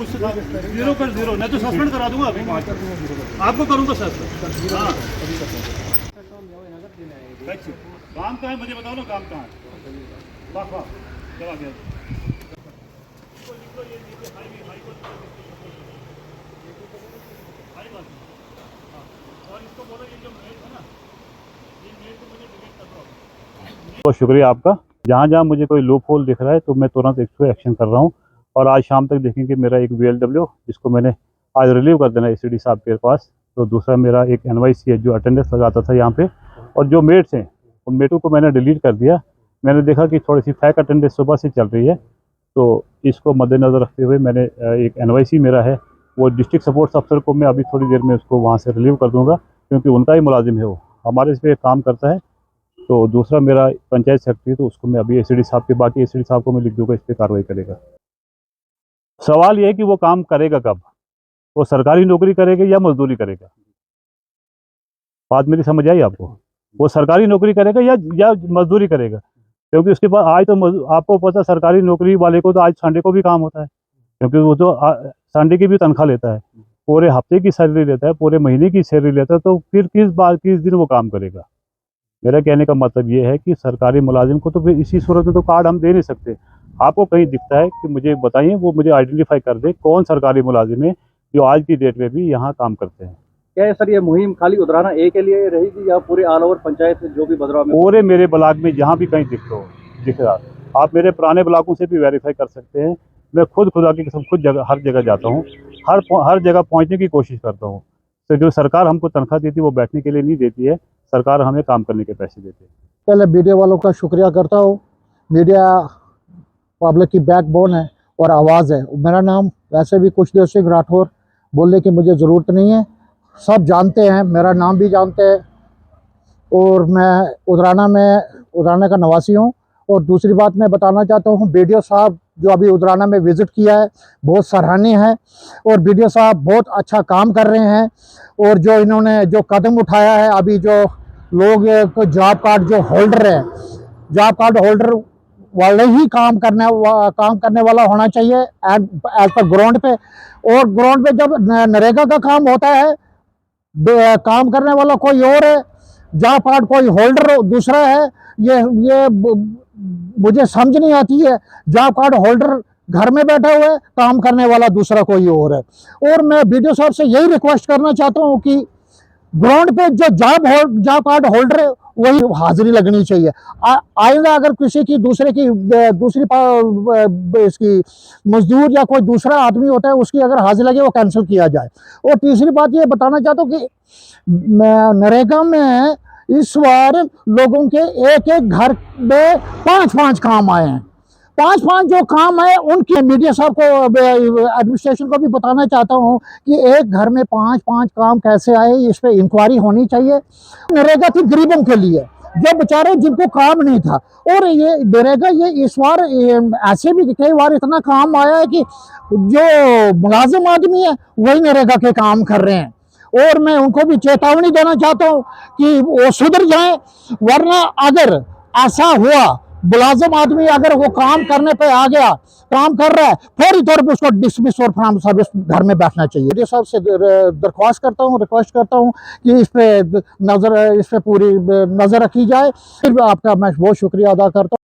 मुझसे 0 कर 0, नहीं तो सस्पेंड करा दूंगा अभी 5 आपको करूंगा सस्पेंड। हाँ काम कहाँ है मुझे बताओ ना, काम कहाँ है? वाह वाह चला गया। बहुत शुक्रिया आपका। जहाँ जहाँ मुझे कोई लूप होल दिख रहा है तो मैं तुरंत इस पर एक्शन कर रहा हूँ। और आज शाम तक देखेंगे मेरा एक VLW जिसको मैंने आज रिलीव कर देना ACD साहब के पास। तो दूसरा मेरा एक NYC है जो अटेंडेंस लगाता था यहाँ पे, और जो मेट्स हैं उन मेटों को मैंने डिलीट कर दिया। मैंने देखा कि थोड़ी सी फैक अटेंडेंस सुबह से चल रही है, तो इसको मद्देनज़र रखते हुए मैंने एक NYC मेरा है वो डिस्ट्रिक्ट सपोर्ट्स अफसर को मैं अभी थोड़ी देर में उसको वहाँ से रिलीव कर दूँगा, क्योंकि उनका ही मुलाजिम है, वो हमारे इस पर काम करता है। तो दूसरा मेरा पंचायत सेक्रेटरी, तो उसको मैं अभी ACD साहब के, बाकी ACD साहब को मैं लिख दूंगा, इस पर कार्रवाई करेगा। सवाल ये है कि वो काम करेगा कब, वो सरकारी नौकरी करेगा या मजदूरी करेगा? बात मेरी समझ आई आपको? वो सरकारी नौकरी करेगा या मजदूरी करेगा? क्योंकि उसके पास आज तो आपको पता है सरकारी नौकरी वाले को तो आज संडे को भी काम होता है, क्योंकि वो तो संडे की भी तनख्वाह लेता है, पूरे हफ्ते की सैलरी लेता है, पूरे महीने की सैलरी लेता है। तो फिर किस दिन वो काम करेगा? मेरा कहने का मतलब ये है कि सरकारी मुलाजिम को तो फिर इसी सूरत में तो कार्ड हम दे नहीं सकते। आपको कहीं दिखता है कि मुझे बताइए, वो मुझे आइडेंटिफाई कर दे कौन सरकारी मुलाजिम है जो आज की डेट में भी यहाँ काम करते हैं। क्या है सर, ये मुहिम खाली उधराना ए के लिए रहेगी या पूरे ऑल ओवर पंचायत जो भी भद्रवाह में? पूरे मेरे ब्लॉक में जहाँ भी कहीं दिख रहा, आप मेरे पुराने ब्लॉकों से भी वेरीफाई कर सकते हैं। मैं खुद खुदा की कसम खुद जगह हर जगह जाता हूँ, हर जगह पहुँचने की कोशिश करता हूँ। तो जो सरकार हमको तनख्वाह देती है वो बैठने के लिए नहीं देती है, सरकार हमें काम करने के पैसे देती है। पहले मीडिया वालों का शुक्रिया करता हूँ। मीडिया पब्लिक की बैकबोन है और आवाज़ है। मेरा नाम वैसे भी कुशदेव सिंह राठौर, बोलने की मुझे ज़रूरत नहीं है, सब जानते हैं, मेरा नाम भी जानते हैं। और मैं उधराना का नवासी हूँ। और दूसरी बात मैं बताना चाहता हूँ, BDO साहब जो अभी उधराना में विज़िट किया है बहुत सराहनीय है, और BDO साहब बहुत अच्छा काम कर रहे हैं। और जो इन्होंने जो कदम उठाया है, अभी जो लोग जॉब कार्ड जो होल्डर है, जॉब कार्ड होल्डर वाले ही काम करने वाला होना चाहिए एज पर ग्राउंड पे। और ग्राउंड पे जब नरेगा का काम होता है, काम करने वाला कोई और है, जॉब कार्ड कोई होल्डर दूसरा है। ये मुझे समझ नहीं आती है। जॉब कार्ड होल्डर घर में बैठा हुआ है, काम करने वाला दूसरा कोई और है। और मैं BDO साहब से यही रिक्वेस्ट करना चाहता हूँ कि ग्राउंड पे जो जॉब कार्ड होल्डर है वही हाजिरी लगनी चाहिए। आइंदा अगर किसी की दूसरी इसकी मजदूर या कोई दूसरा आदमी होता है, उसकी अगर हाजिरी लगे वो कैंसिल किया जाए। और तीसरी बात ये बताना चाहता हूँ कि नरेगा में इस बार लोगों के एक घर में 5-5 काम आए हैं। 5-5 जो काम है उनके मीडिया साहब को, एडमिनिस्ट्रेशन को भी बताना चाहता हूँ कि एक घर में 5-5 काम कैसे आए, इस पर इंक्वायरी होनी चाहिए। नरेगा थी गरीबों के लिए, जो बेचारे जिनको काम नहीं था। और ये नरेगा ये इस बार ऐसे भी कई बार इतना काम आया है कि जो मुलाजिम आदमी है वही नरेगा के काम कर रहे हैं। और मैं उनको भी चेतावनी देना चाहता हूँ कि वो सुधर जाएं, वरना अगर ऐसा हुआ, मुलाजिम आदमी अगर वो काम करने पे आ गया, काम कर रहा है, फौरी तौर पर उसको डिसमिस और फ्रॉम सर्विस घर में बैठना चाहिए। BDO साहब से रिक्वेस्ट करता हूँ कि इस पे पूरी नज़र रखी जाए। फिर आपका मैं बहुत शुक्रिया अदा करता हूँ।